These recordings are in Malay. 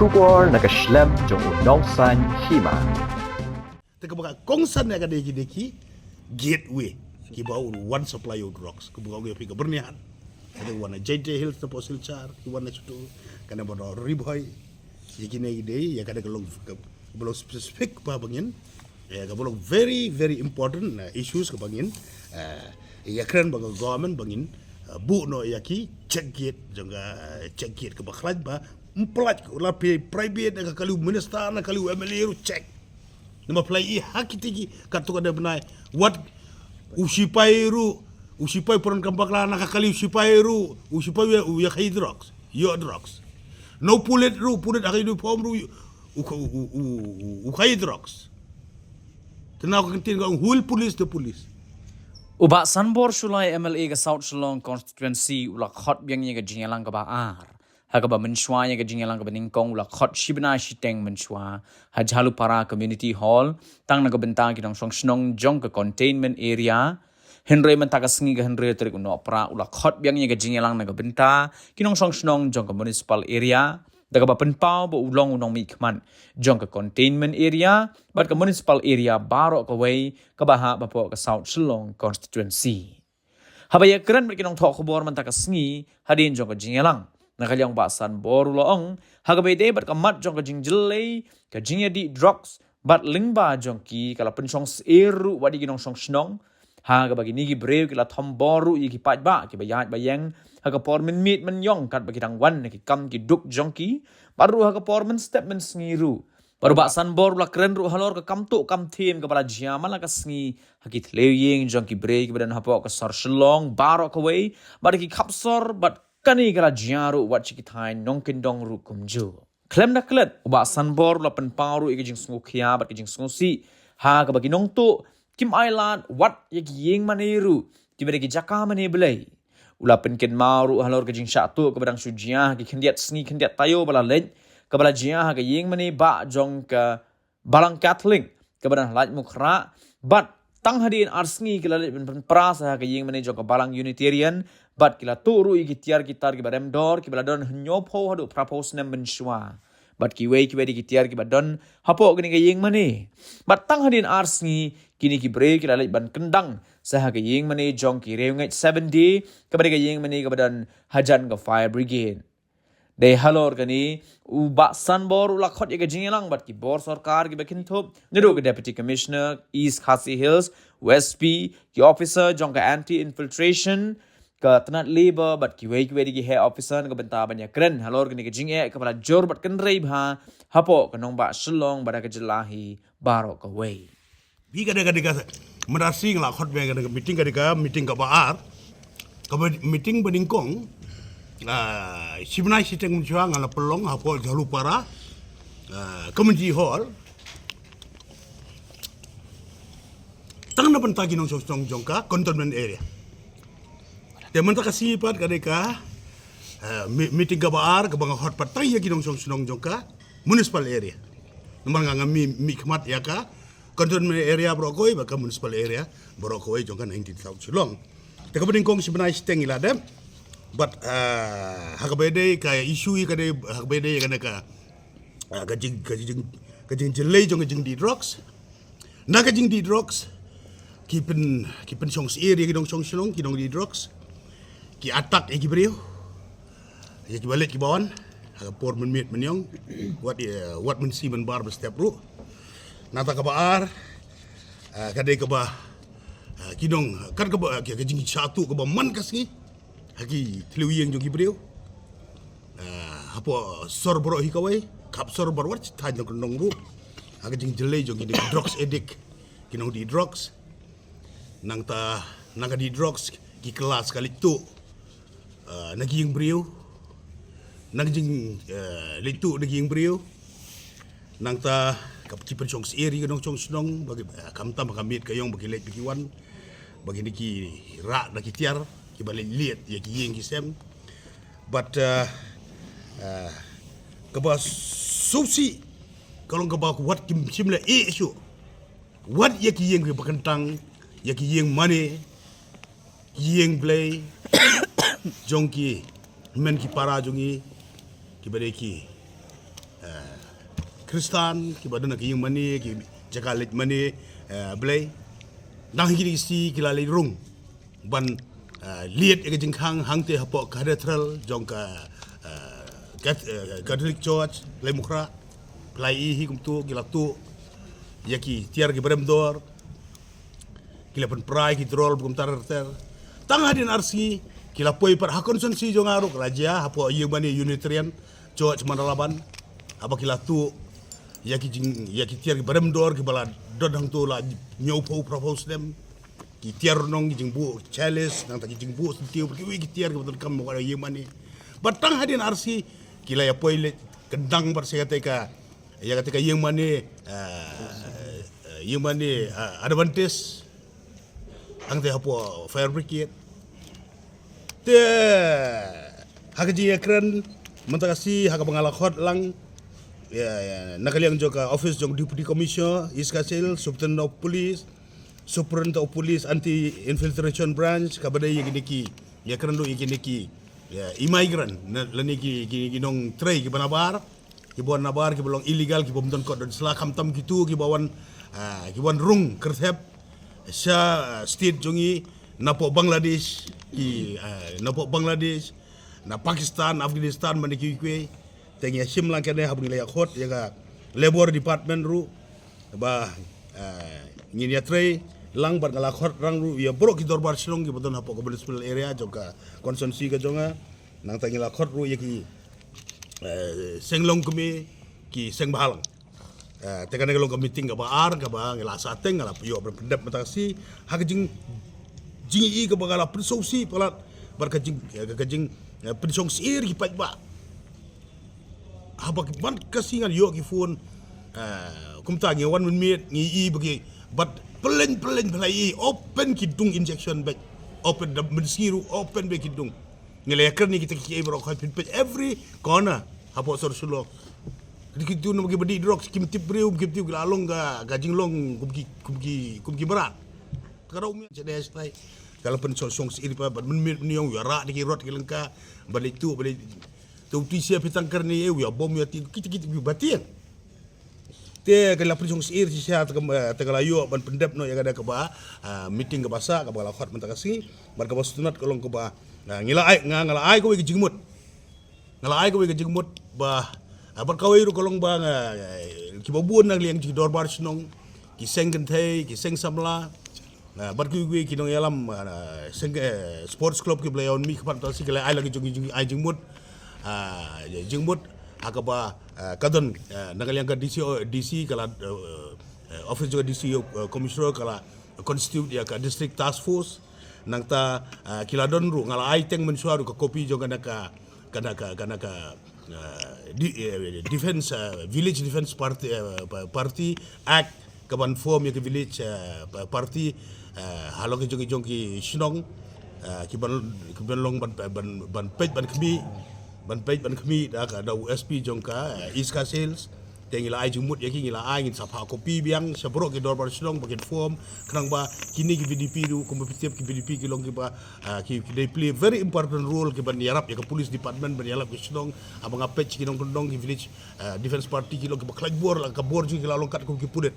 Shubor nakaslem jong unongsan hima. Teka kongsan na kada deki gateway ki bawo one supply of drugs ko bawo yo pika bernihan ada wana JJ Hills na posil char ki wana chuto kana bono riboy yikine ide ya kada kalong belum specific pa bangin ya ka belum very important issues ka bangin ya kran bang government bangin bu no yaki check gate jonga check gate ka bakhlaj ba emplat ko la private na kalu minister na kalu MLA ru check nama play hakitigi kartu kada benai what usipai peron kambakla nakakali usipai ya kai drugs yo drugs no pulit akai du pom ru kai drugs tenau kantin ga hul police the police Uba Sanbor Shulai MLA ke South Shillong constituency ulak hot biang ye ke jingalang ke baar. Hagaba menshwa ye ke jingalang ke beningkong ulak hot shibna shiteng menshwa. Hajalu para community hall tang naga bentang kinong song snong jong ke containment area. Henry mentaka sengi ke Henry terik uno pra ulak hot biang ye ke jingalang naga benta kinong song snong jong ke municipal area. Daga ba penpau bo ulong unong mi kman jong ke containment area bat ke municipal area baro ke way ke baha bapo ke South Shillong constituency. Habaya keren berkinong tok khobor mantaka sengi hadin jong ke jingelang nakalyang basan boru loong hagabay de bat ke mat jong ke jingjele ke jingya di drugs bat lingba jong ki kala pensong eru wadi ginong song snong haga bagi nigi breu kila thomboru iki pajba ki bayat bayang haga por min mit men yong kat bagi tangwan ki kam ki duk jongki baru haga por men step men sngiru baru baksan bor la keren ru halor ke kam tu kam thim ke bala jaman la ka sngi haki thleying jongki breu ki badan hapo ke sor shlong baro ke way bar ki khapsor bat kani kala jaru wat chi ki thai nongkin dong ru kumju klem na klet baksan bor la pen paru iki jing sngu khia bat ki jing sngu si ha ka bagi nong tu Kim Island wat yek yeng maniru tibere ki jaka mane belai ula penken maru halor ke jing syatu ke badang sujiah ki kendiat sni kendiat tayo bala lej ke bala jiah ke yeng mane ba jong ke balang Catholic ke badang laj mukra bat tang hadin arsngi ke lalit ben prasa ke yeng mane jong ke balang Unitarian bat kila turu ki tiar kitar ki badam dor ki bala don nyopo hadu propose nem menshwa bat ki wei ki wedi ki tiar ki badon hapo gini ke yeng mane bat tang hadin arsngi kini ki break la ban kendang sah ke yeng mane jong ki reungai 7D kepada ke yeng mane kebadan hajan ke fire brigade de halor kani u ba sanbor ula khot ye ke jingelang bat ki bor sarkar ki bekin thop nedo ke deputy commissioner East Khasi Hills West P ki officer jong ke anti infiltration ke tenat labor bat ki wei ki head officer ke benta banyak keren halor kani ke jinge kepada jor bat kenrei bha hapo ke nong ba Shillong bada ke jelahi baro ke wei bi kada merasing la khot be kada meeting ka baar ka meeting beningkong sibnai siteng menjuang ala pelong hapo jalu para community hall tang na pentagi nong song jongka containment area te menta kasi pat kada meeting ka baar ka bang hot patay ya ginong song jongka municipal area nomor ngami mikmat ya ka containment area Brokoi baka municipal area Brokoi jongka 19,000 Shillong. Teka beningkong sebenarnya steng iladem but hakabede kaya isu kade hakabede kana ka kajing jelei jong kajing di drugs na kajing di drugs kipen song area kidong song Shillong kidong di drugs ki atak e gibreo ya balik ki bawan hakapor men menyong what men si men bar step ru nata ka baar kadai ka ba kidong kan ka ba ka jing satu ka ba man kasi hagi tliwiyeng jogi breu hapo sor bro hi kawai kap sor bro wat ta jong nong ru hagi jing jelei jogi di drugs addict kinong di drugs nang di drugs ki kelas kali tu naging breu nang jing litu naging breu nang ta kapci pensong eri kadong chong snong bagi kamta makamit kayong bagi lek bikiwan bagi niki ra na kitiar ki balik liet ya ki yeng ki sem but kaba susi kalau kaba wat kim simla isu wat ya ki yeng bakantang ya ki yeng mane yeng play jongki men ki para jongi ki bade ki Kristan ki badana ki yung mani ki jakalit mani blay nang higi si kila le rung ban liet ke jingkhang hangte hapo cathedral jong ka Catholic Church le mukra plai hi kum tu kila tu yaki tiar ki beremdor kila pen prai ki drol kum tar ter tang hadin arsi kila poi par hakon son si jong aruk raja hapo yung mani Unitarian Church Manalaban apa kila tu yaki tiar ki beremdor ki bala dodang tu la nyopo propose them ki tiar nong ki jingbu chalice nang ta ki jingbu sentiu ki wi ki tiar ki betul kam mo ye mani batang hadin arsi kila ya poile kendang bar se ka ya ketika ye mani advantage ang te hapo fire brigade te hakaji ekran mentakasi hak bangalakot lang nakaliang juga office jong deputy commissioner iskasil superintendent of police anti infiltration branch kabada yegi ya kerendo yegi immigrant lani ki nong tray ki banabar ki bon nabar ki bolong illegal ki bom don ko don sela kamtam gitu ki bawan rung kerthep sa state jongi napo Bangladesh na Pakistan Afghanistan maniki kwe tengi simlang kene habung le khot ya labor department ru ba ngin ya tray lang bar ngala khot rang ru ya bro ki dorbar silong ki bodon hapo ko municipal area joka konsensi ka jonga nang tangi la khot ru ya ki senglong kumi ki seng bahalang teka ne long meeting ka ba ar ka ba ngala sateng ngala yo pendap matasi hak jing i ka ba ngala prisosi palat bar ka jing prisong sir ki pat ba habak ban kasingan yo ki phone kumta ngi 1 minute ngi i bagi but pelen play open kidung injection back open the mensiru open back kidung ngeleker ni kita ki bro kha pit every corner hapo sor sulo kitu no bagi bedi drugs kim tip brew kim tip lalong ga gajing long kumki berat karau mi cedes tai kalau pen song iri pa men niong yara di rot ki lengka balik tu tu siap pitangkar ni ya bom ya kita batin te kalau prisong sir sia tegalayo ban pendep no ya kada ke ba meeting ke basa ke bala khot mentakasi bar ke bastunat kolong ke ba ngila ai ko wi jingmut ba bar kawai ru kolong ba ki babun nang liang ki dorbar snong ki sengken thai ki seng samla bar ki nong yalam seng sports club ki blayon mi khapan tal si kala ai lagi jungi ai jingmut jingmut akaba kadon nakaliang ka DC kala office juga DC commissioner kala constitute ya ka district task force nangta kiladon ru ngala aiteng mensuaru ka kopi juga naka defense village defense party act kaban form ya ke village party halo ke jongi sinong kiban long ban pej ban kami da USP jongka iska sales tengila ai jumut yaki ngila ai ngin sapa kopi biang sabro ke dorbar silong bagian form kenang ba kini ki VDP du kompetitif ki VDP ki long ki ba ki they play very important role ki ban yarap ya ke police department ban yarap ki silong abang apet ki nong kendong ki village defense party ki long ki ba bor la ka bor ju ki la long kat ko ki pudet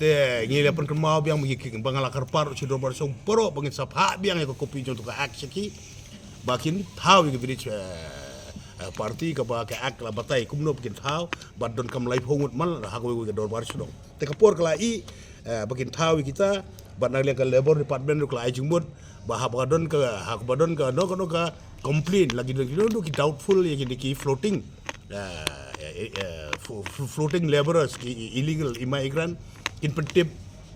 te ngila pen kemau biang mi ki bangala karpar si dorbar silong poro bangin sapa biang ya ke kopi jong tu ka action ki bakin tahu ki village parti ka ba ka ak la batay kumno bikin tahu bad don kam life hongut mal ha ko ke dorbar silong te ka por kala i bikin tahu kita bad nang ka labor department ko ai jumut ba ha ba don ka no ka complain lagi do ki doubtful ya ki floating laborers ki illegal immigrant kin pentip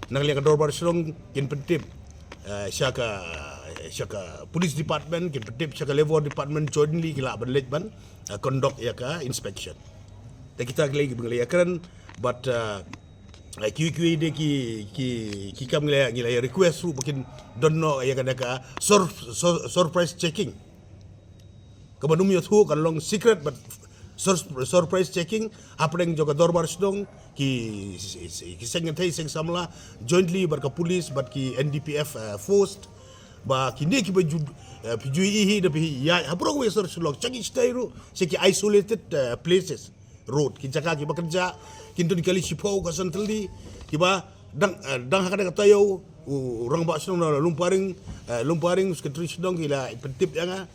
nang ka dorbar silong kin pentip Syaka police department kin pentip syaka labor department jointly kila berlet ban conduct ya ka inspection ta kita lagi bengelayakan but QQ de ki kam ngila request ru mungkin don't know ya kada ka surprise checking kabanum yo thu kan long secret but surprise checking apeng juga dorbar sedong ki sengen thai seng samla jointly bar ka police but ki NDPF forced ba kini ki baju pijui hi de ya habro we sor sulok changi stay ru seki isolated places road ki jaka ki bekerja kintu di kali sipau ka santeli ki ba dang hakada ka tayo orang ba senong lumparing sekretari sedong gila pentip yang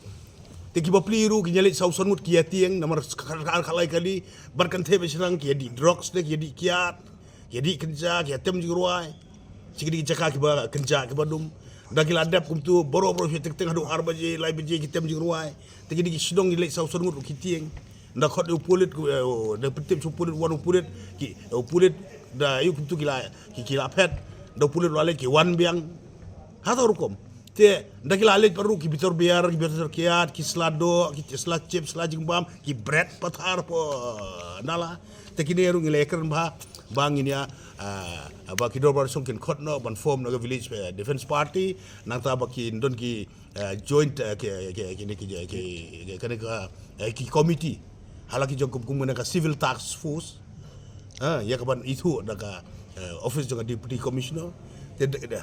te ki ba pliru ki nyalit sausan mut ki atieng namar kalai kali barkan tebe serang ki di drugs de ki di kiat ki di kerja ki atem jigruai sikidi ki jaka ki ba kerja ki ba dum dagil adap kum tu boro-boro tek tengah do arba je lai beje ki tem jigruai te ki di sedong gila sausan mut ki tieng nda khot upulit da pentip supulit wan upulit ki upulit da yu tu kila pet da pulit wale ki wan biang hata rukom te da kila alet paru ki bitor biar ki bitor kiat ki slado ki slat chip slajing bam ki bread pathar po nala te kini ru ngile ekran bang ini ya ba ki dor bar song kin khot no ban form no village defense party nang ta ba ki don ki joint ki committee halaki jong kum ka civil task force ya kapan itu daga office dengan deputy commissioner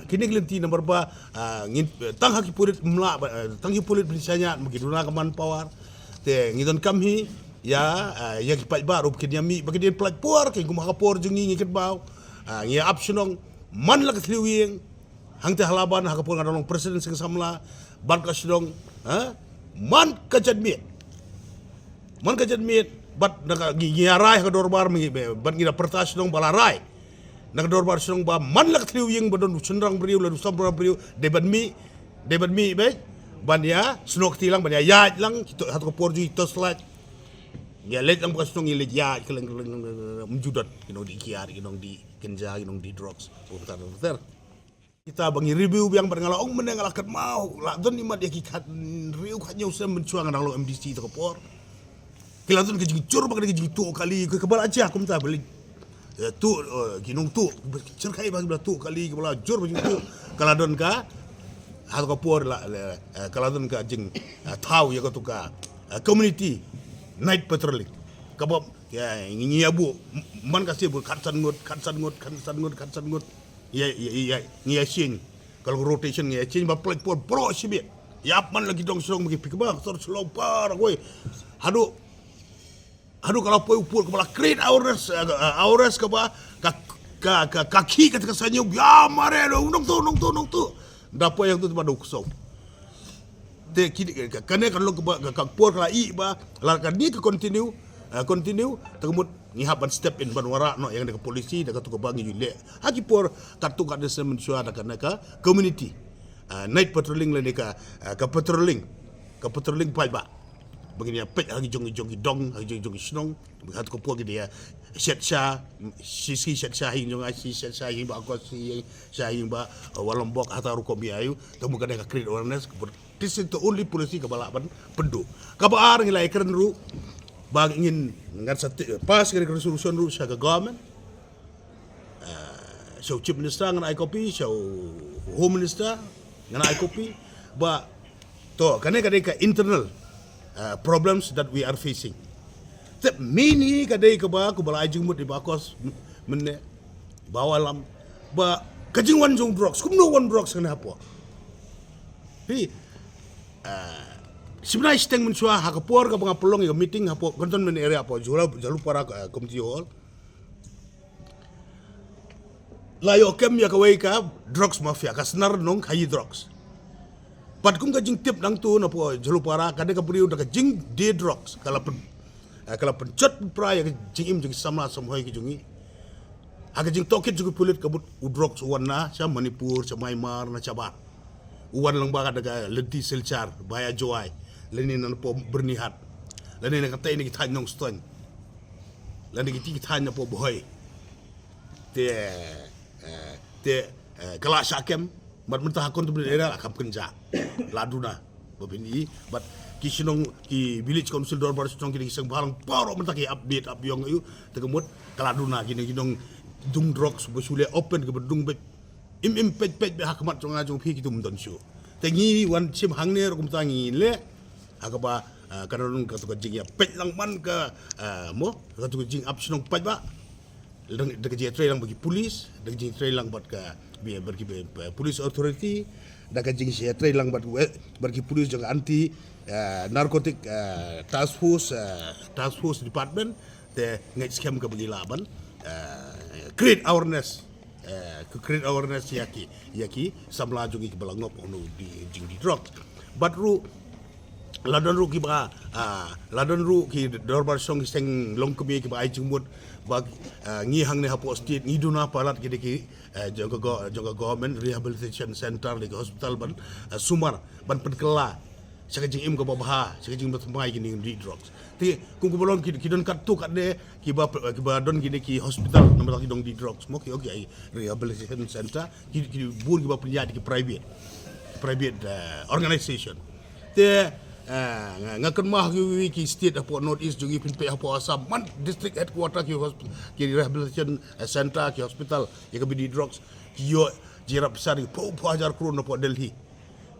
kini kelenti nomor ba tang haki pulit mla tang haki pulit berisanya begitu na kaman power te ngidon kamhi ya ki pai ba rob kini mi bagi dia plat por ke gum hakapor jungi ngiket baw ngia optionong man la kathliwing hang te halaban hakapor ngadolong presiden sing samla ban ka sidong man kajadmit bat naga giarai ka dorbar bat ngira pertas dong balarai naga dorbar sidong ba man lak triwing badon sunrang beriu la sabra beriu debat mi be ban ya snok tilang ban ya lang kito hat ko porju to slide ya let lang pas dong ile ya keleng menjudat di kiar di kenja di drugs putar kita bangi review yang berngalah ong menengalakat mau la don imat ya kikat riu khatnya usah mencuang nang lo MDC to por kilatun ke jujur bakal ke jitu kali ke kebal aja aku minta beli tu ginung tu cerkai bagi belah tu kali kebal jur bagi tu kaladon ka hat ko por la kaladon ka jing tahu ya ko tu ka community night patrolling kabab ya ngi abu man kasih bu katsan ngut ya ngi sing kalau rotation ngi sing ba plek por pro sibit ya man lagi dong serong bagi pikba sor slow par oi hadu kalau poi upur kepala create awareness ke ba kaki kata kesannya ya mare nong tu dapo yang tu pada kusau te kene kan lo ke por la i ba la kan ni ke continue tengmut ngihapan step in ban wara no yang dekat polisi dekat tu ke bangi jule haki por kartu kada semen suara dekat ka community night patrolling le ka patrolling pai ba begini pet hagi jongi dong hagi jongi snong hat ko po dia set sha sisi set sha hin jong asi set sha hin ba ko si sha hin ba walombok ataru ko biayu temu kada ka create awareness this is the only policy ka balaban pendu ka baar ngilai keren ru bag ingin ngat pas kira resolution ru sa government so chief minister ngan ai copy so home minister ngan ai copy ba to kane ka internal problems that we are facing. Tep mini kadai ke ba ku bala ajung mut di bakos menne bawalam ba kajing wan jong drugs kum no one drugs kana apa. Pi sebenarnya steng mensua hakapor ka pangapolong ya meeting hapo konton men area apa jalu para committee hall. Layo kem ya kawai ka drugs mafia ka senar nong hayi drugs. Pat kum ka jing tip nang tu na po jalu para kada ka priu da ka jing de drugs kala pencet pra ya jing im jing samla samhoi ki jungi aga jing tokit juga pulit kabut udrogs wana sa Manipur sa Myanmar na Sabah uwan lang baka daga lenti selcar baya joai leni nan po bernihat leni na katay ni kitan nong ston leni kitan na po boy te kala sakem mat mentah akon tu berdera akam kenja laduna babini but kisinong ki village council dor bar song ki isang barang paro mentah ki update up yong yu tegemut kaladuna gini ginong dung drugs besule open ke bedung be im pet be hakmat jong ajong pi ki tum don shu tengi wan sim hangne rom tangi le akaba kadon ka to jing ya pet lang man ka mo ka to jing up sinong pet ba deg je trail lang bagi polis deg je trail lang bat ka bagi police authority da ka jing sia trai lang bat ki police jong anti narcotic task force department te ngai scam ka bagi laban create awareness create awareness yaki samla jogi balangop onu di jing di drug but ru ladon ru ki dorbar song seng long kemi ki ai jumut bag ngi hang ne hapo state ngi duna palat ki jaga government rehabilitation center di hospital ban sumar ban penkela sakajing im ko babaha sakajing batmai gini di drugs ti kung kubalon ki don kat tu kat de ki ba don gini ki hospital nomor ki dong di drugs mo ki okay rehabilitation center ki bun ki ba punya di private organization te ngakan mah ki state apo north east jogi pinpe apo asam man district headquarter ki rehabilitation center ki hospital ki di drugs ki yo jirap besar ki po hajar crore apo Delhi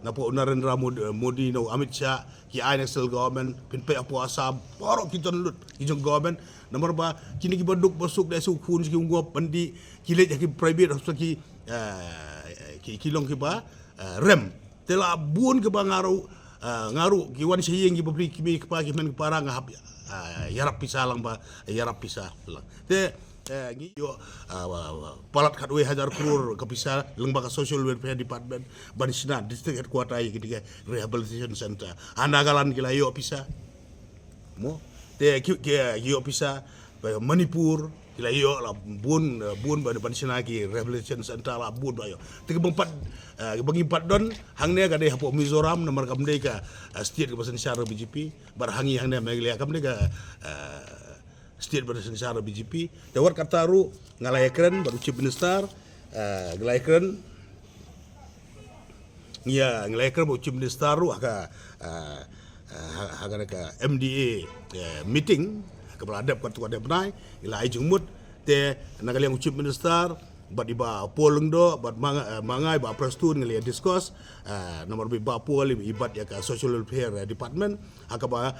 napo Narendra Modi no Amit Shah ki national government pinpe apo asam porok ki tonlut ki jong government nomor ba kini ki baduk masuk da su kun ki ngop pandi ki le ki private hospital ki long ki ba rem tela bun ke ba ngaru ki wan siyeng ki publik ki pa ki men parang hap yarap pisah lang ba yarap pisah lang te ngi yo palat kadwe hajar crore ka pisah lang ba ka social welfare department banisna district headquarter ki rehabilitation center andagalan ki la yo pisah mo te ki yo pisah Manipur kila yo la bun banisna ki rehabilitation center la bun ba yo te bagi empat don hang ne ka de hapo Mizoram nomor kam de ka state ka pasen syara BJP bar hangi hang ne meglia kam de ka state pasen syara BJP te war kataru ngalayakren baru chief minister ngalayakren baru chief minister ru ka MDA meeting ka beladap ka tu ada benai ila ai jumut te nagaliang chief minister bat iba poleng do bat mangai ba prestun ngali discuss nomor ba pol ibat ya ka social welfare department akaba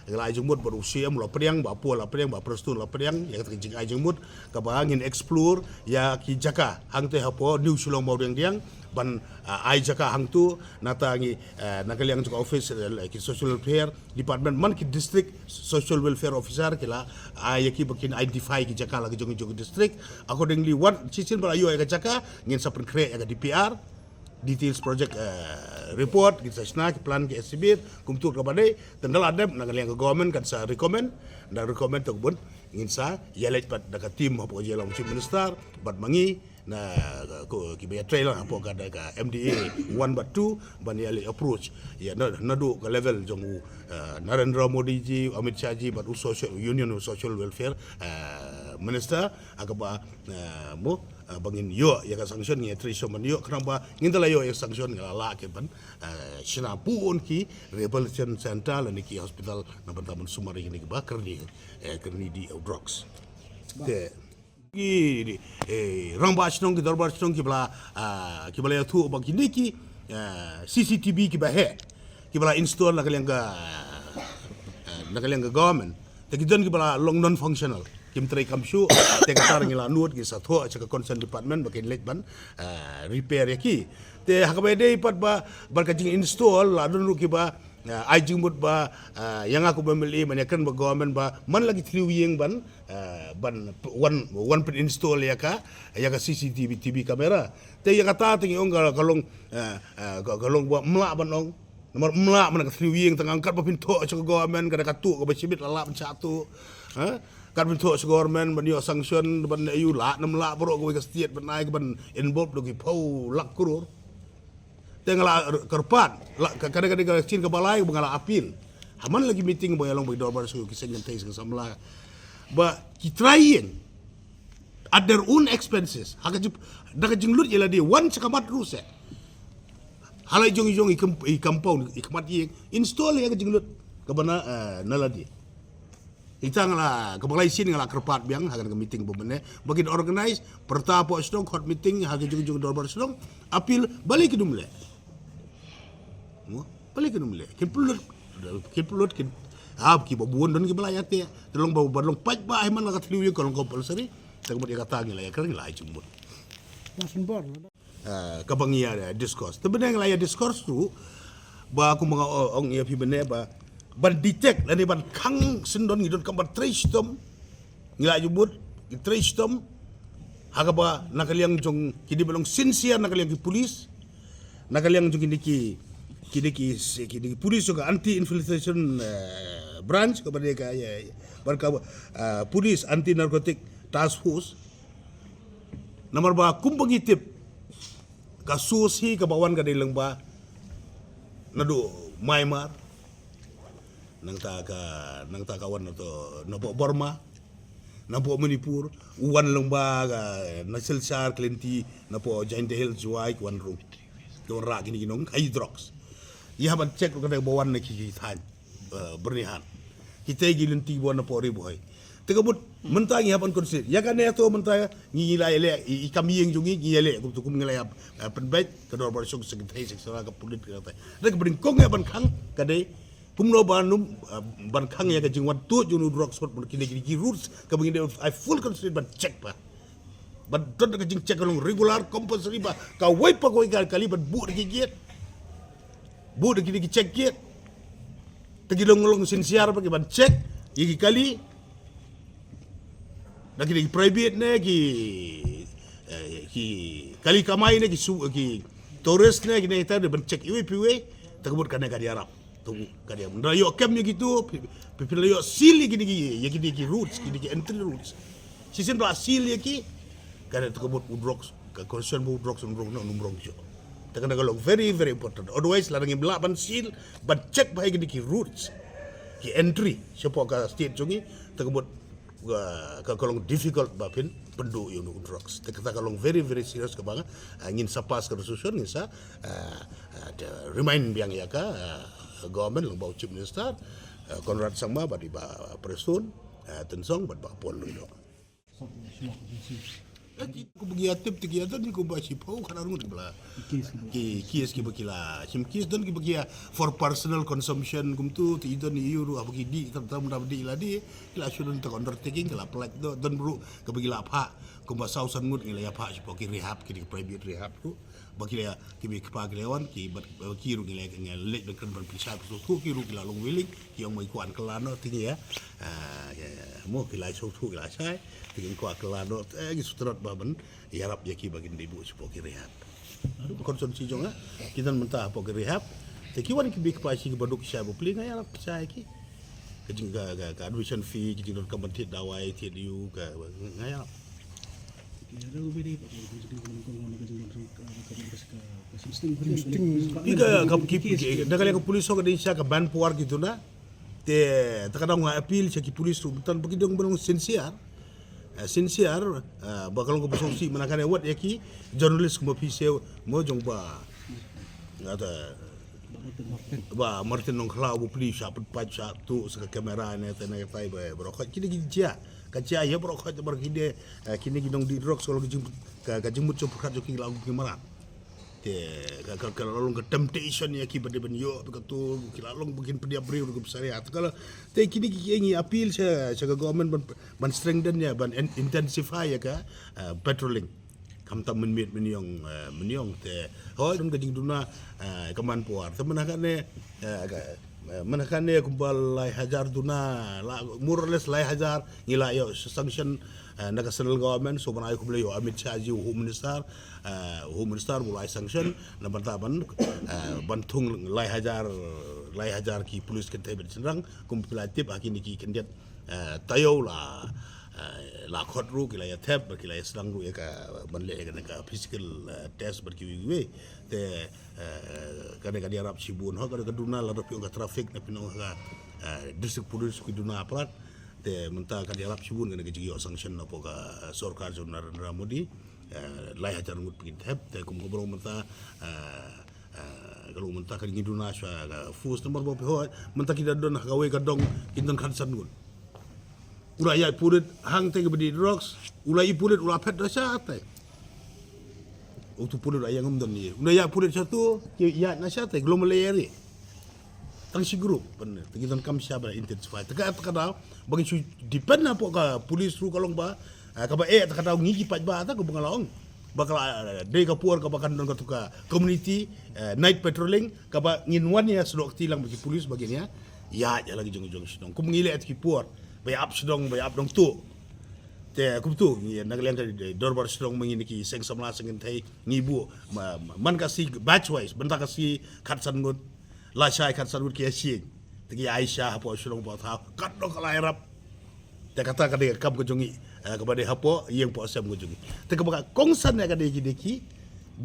ngalai jumut berusia mula priang ba pol priang ba prestun la priang ya ka jing ai jumut ka ba ngin explore ya ki jaka hang te hapo new sulong mau diang ban ai jaka hang tu natangi nakaliang juga office ki social welfare department man ki district social welfare officer kila ai ki bakin identify ki jaka lagi jong district accordingly what cincin balayo ya jaka ngin sapen create ya DPR details project report kita sna ki plan ki estimate kumtur ka badai tendal adem nakaliang government kan sa recommend to bun ngin sa yalet pat daka tim hapo jelang chief minister bat mangi na ko kibaya trailer hapo kada ka MDA 1 but 2 ban yali approach ya nadu ka level jong Narendra Modi ji Amit Shah ji but social union social welfare minister akaba mo bangin yo ya ka sanction ni triso man yo kenapa ngintala yo ya sanction ngala ke ban sina pun ki rehabilitation center la ki hospital na bantaman sumari ni ba kerni di drugs te ki rangba snong ki dorbar snong ki bla ya tu bagi ni ki CCTV ki ba he ki bala install na kaliang government te ki don ki bala long non functional kim tray kamshu te ka tar ngila nuot ki satho cha concern department bakin let ban repair ya ki te hakabe dei pat ba barkajing install la don ki ba ai jingmut ba yang aku bemeli manyakan ba government ba man lagi triwing ban one pin install ya ka CCTV TV kamera te ya kata tingi ong kalong ba mla ban ong nomor mla man ka triwing tangangkat ba pinto sa government kada katu ka ba sibit la ban satu kan pinto sa government ban yo sanction ban ayu la namla bro ko ka state ban ai ban involved do ki pau lak kurur tengala kerpat kadang-kadang cin ke balai bangala apil haman lagi meeting boy along boy dorbar su kisah nyantai ke samla ba ki trying at their own expenses daga jinglut yela dia one sekamat ruse halai jong i compound ikmat yeng install ya jinglut ke bana naladi itangala ke balai sin ngala kerpat biang hagan ke meeting bomene bagi organize pertapo stong hot meeting haga jong dorbar stong apil balik dumle balik numle kin pulut kin ki babuon don ki balaya te telong bau balong paj ba man ka tliu ko ko palsari tag mo ka tangi la ya kan la jumbo Masin bor kabangia discourse. Tapi yang lain discourse tu, ba aku mga ong iya pi bene ba ban detect lani ban kang sendon ngidon kambar trace tom ngila jubut trace tom haga ba nakaliang jong kidi balong sincere nakaliang ki police nakaliang jong kidi police juga anti infiltration branch kepada ka barka police anti narcotic task force nomor ba kumbagitip kasusi kabawan ka dilang ba nado Myanmar nang ta kawan na to napo Burma napo Manipur uwan lang ba na Silsar Klenti napo Giant Hill Juai kwan rum to ra kini ginong hydrox yaban check ko kada bawan na kikitan bernihan kita gilin ti buwan na po ri boy tegabut mentang yaban konsit ya kan ya to mentang ngilai le ikamiyeng jungi ngilai ko tukum ngilai penbet kador bar sok sekretari seksara ka pulit kata dak bringkong yaban kang kadai pumno banum ban khang ya ka jingwan tu junu drugs spot kini kini roots ka bingin I full consider ban check pa ban don ka jing check long regular compulsory ba ka wai pa ko kali ban bu de giet bu de kini check giet tagi long sincere pa ban check yigi kali lagi di private ne ki kali kamai ne ki tourist ne ki ne ta de ban check iwe piwe takbut kana ka diarap tu kadia benda yo kem gitu pipil yo sil ki roots ki entry roots sistem la sil ki kada to kebut udrox ka concern bu udrox no numrong jo takana kalau very very important otherwise la ngi ban sil ban check ba ki roots ki entry siapa ka state jongi takbut ka kalau difficult bapin pendu yo udrox takata kalau very very serious ka banga ngin sapas ka susun ngin sa remind biang ya ka government lang bau chief minister Conrad Sangma badi ba presun tensong bad ba pon lo ko bagi atip tigi adan ko ba si pau kana rungut bla ki kies ki bakila sim kies don ki bagi for personal consumption kumtu ti don euro abagi di tam di ladi ila shudun ta undertaking kala plak don bro ka bagi la pha ko ba sausan ngut ngila ya pha si pau ki rehab ki private rehab tu bakila ki bi pa lewan ki ki ru ngila le de kan ban pisah tu ki ru kila long wiling ki yang mai kwan kelano tingi ya mo kila so tu kila sai tingin ko kelano gi sutrat baban yarap ya ki bagin dibu si poki rehab konsumsi jonga kita mentah poki rehab te ki wan ki bi pa si baduk sai bo plinga yarap sai ki kajing ka admission fee ki don kamantit dawai ti diu ka ngaya Tiga dagal yang polis so kadin siya ka ban puar gitu na te takadang nga appeal siya ki polis tu tan bagi dong belong sincere bakal ko busong si manakane wat yaki journalist ko mapise mo jong ba ngata ba Martin nong khala bu pli sha pat sha tu sa kamera ne te na tai ba bro ko kini gija kacia ya bro ko bar kide kini gidong di rock solo gijing ka jimut so prat jo ki lagu ki mara te ka long ka temptation ya ki bade ben yo ka tu ki long bikin pedia bri ko besar ya kalau te kini ki ngi appeal sa government ban strengthen ya ban intensify ya ka patrolling kam tam menyong te ho dum gading duna kaman puar te menakane kumbal lai hajar duna more or less lai hajar ngila yo sanction national government so banai kumbal yo Amit Shah ji home minister mulai sanction na bantaban bantung lai hajar ki police kan tebe senrang kumpilatif akini ki kendiat tayo la khot ru kila ya thep kila ya serang ru ya ka banle ka physical test ber ki we te kada dia rap sibun ho kada duna la pi ka traffic na pino ka district police ki duna aprat te menta kada rap sibun kana ki sanction na po ka sarkar jo Narendra Modi lai hajar ngut pi thep te kum ko menta kalau menta kan ngiduna sa fus nomor bo ho menta kita don gawe kadong kinton khansan ngut ulai ya purit hang te bedi drugs ulai purit ula pet rasa te untuk purit ayang ngomdon ni ulai ya purit satu ya nasa te glomerular tang si group bener kita kam siapa intensify teka kada bagi su depend apa ka polis ru kalong ba ka ba takada ngigi pat ba ta ko bangalong bakal day kapur ka bakan don ka community night patrolling ka ba nginwan ya sedok tilang bagi polis baginya ya lagi jong sedong kum ngile at kipur bay up dong tu te kum tu ni nagliang ka dorbar sedong mengini ki seng samla seng thai ngibu man kasi batch wise benta kasi khatsan ngut la shai khatsan ngut ki asyik tegi Aisyah hapo sedong ba tha kat dong kalairap te kata ka de kam ko jongi kepada hapo yang po asam ngujung te ka kongsan ya ka de ki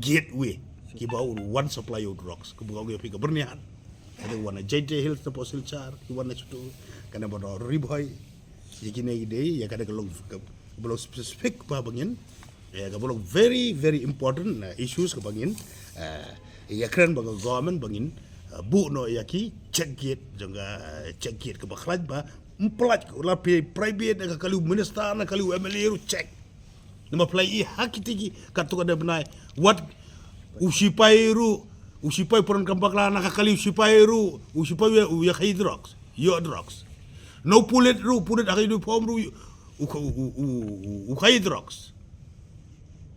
gateway ki bau one supply of drugs ke buka pi ka bernihan ada wana JJ Hills na po silchar ki wana chutu kana bono riboy yiki ne ide ya kada kalong belum specific pa bangin ya ka belum very very important issues ka bangin ya kran bang government bangin bu no yaki check gate jonga check gate ka bakhlaj ba emplat la private ka kalu minister na kalu MLA ru check nama play hakitigi katu kada benai what usipai peron kambakla na kakali usipai ya khai drugs yo drugs no pulit akai du pom ru u khai drugs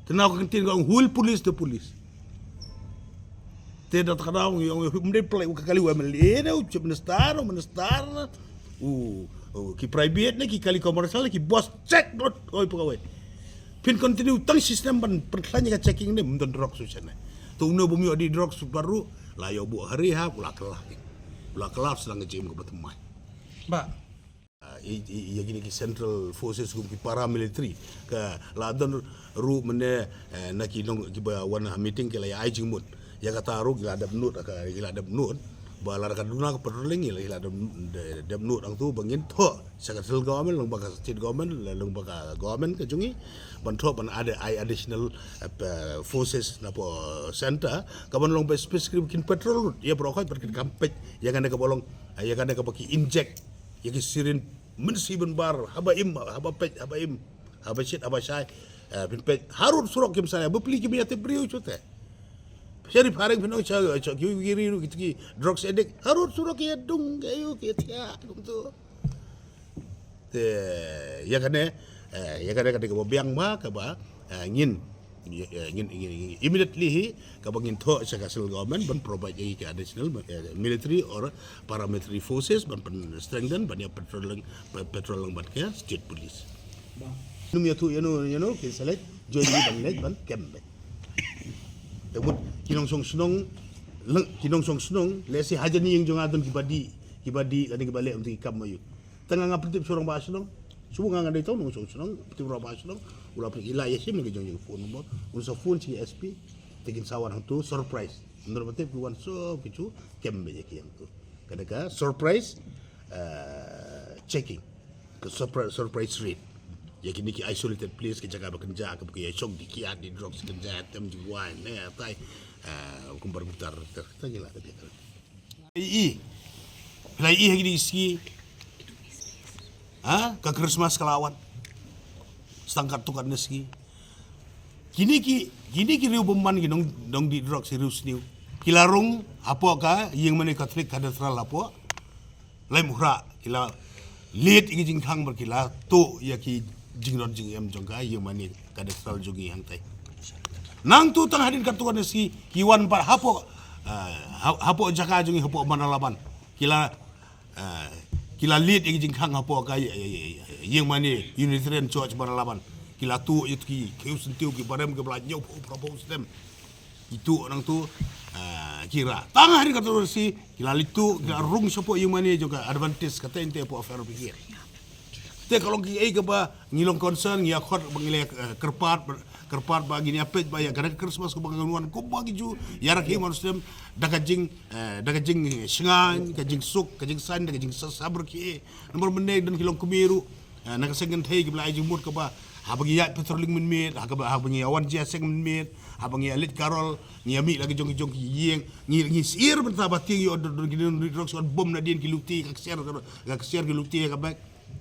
tenau kantin ka hul police the police te dat kadang yung mde play kakali MLA na minister ki private na ki kali komersial ki bos check not oi pegawai pin continue tang sistem ban pertanya ka checking ni mendon drugs susana tu no bumi di drugs baru la yo bu hari ha pula kelah sedang ngejim ke betemai ba ya gini ki central forces gum ki paramilitary ka la don ru mene na ki nong ki ba wana meeting ke la ya ajing mut ya kata ru gila adab nut balar ka duna ka patrolling ila dem nut ang tu bangin tho secretary government lang baka state government lang baka government ka jungi ban tho ban ada additional forces na po center ka ban long specific kin patrol ya bro ka berkin kampet ya kan ka bolong ya kan ka baki inject ya ki sirin mensiben bar haba shit haba shai bin pet harun surok kim saya bepli kim ya te brio chote Syarif harang pinong siya kiri gitu drugs addict harus suruh kia dung kayu kia tia gitu ya kan ketika biang mah kaba ngin immediately kaba ngin tho sa kasel government ban provide ke additional military or paramilitary forces ban strengthen ban ya patrolling ban ke state police num ya tu you know ke select join ban kembe tebut kinong song snong lesi hajani yang jong adon kibadi lani kibalik untuk ikam mayu tengah ngapetip surang bahasa nong subuh ngang ada tahu nong song snong petip surang bahasa nong ulah pergi ilah ya sih mereka jong phone number unsa phone si SP tekin sawan tu surprise menurut petip kuan so kicu kembe je yang tu kadang surprise checking ke surprise rate ya kini ki isolated place ke jaga bekerja ke bagi syok dikiat di drugs kerja tem jiwan tai kumbar putar tanya lah tadi play lagi ski ke Christmas kelawan setangkat tukar ski kini ki riu beman ki dong di drugs serius niu kilarung apa ka yang mana Katolik katedral apa lain muhra kila lead iki jingkang berkila tu ya ki jingron jing em jongga yang mani kada sal jogi yang tai nang tu tang hadin katuan si kiwan par hapo jaka jongi hapo manalaban kila lead igi jingkang hapo ka yang mani Unitarian Church manalaban kila tu itu ki kiu sentiu ki barem ke belanyau propose them itu nang tu kira tang hadin katuan si kila litu kila rung sopo yang mani juga advantage kata ente po affair pikir te kalau ki ke ba ngilong concern ngia khot bangile kerpat bagi ni apet ba ya kada Christmas ko bangunan ko bagi ju yarak hi manusiam dagajing singan kajing suk kajing san kajing sabr ki nomor mene dan kilong kumiru nakasengen thai ki blai jumut ko ba habagi ya patrolling min met habagi awan jaseng min met habagi alit karol ngiami lagi jong yeng ngi sir bertabati yo gini drugs on bom na din kilukti kaksiar kilukti ka back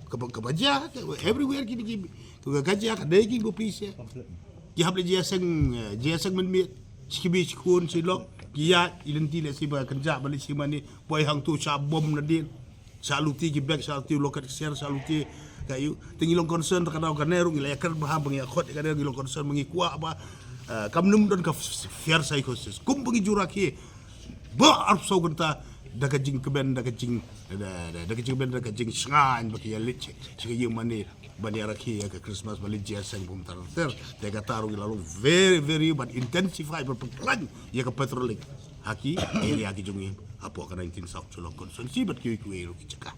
kebaja everywhere gini ke gajah kadai ki go please ki hable jaseng men mit sikibi sikun silok kia ilenti le siba kerja balik si mani boy hang tu sa bom na din saluti ki back saluti lokat share saluti kayu tingilong concern kadang kaneru ngila yakar bahang bangi khot kadang ngilong concern mengi kuah ba kam num don ka fiar sai ko sis kum bagi jura ki ba arp so ganta daga jing keben daga jing ben daga jing sngan baki ya liche sigi yung mani bani araki ya ka Christmas bali jia sang bum ter daga taru lalu very but intensify berpelan ya ka patrolling haki area ki jungi apo ka 19 South Cholong konsensi bat ki ru ki cekah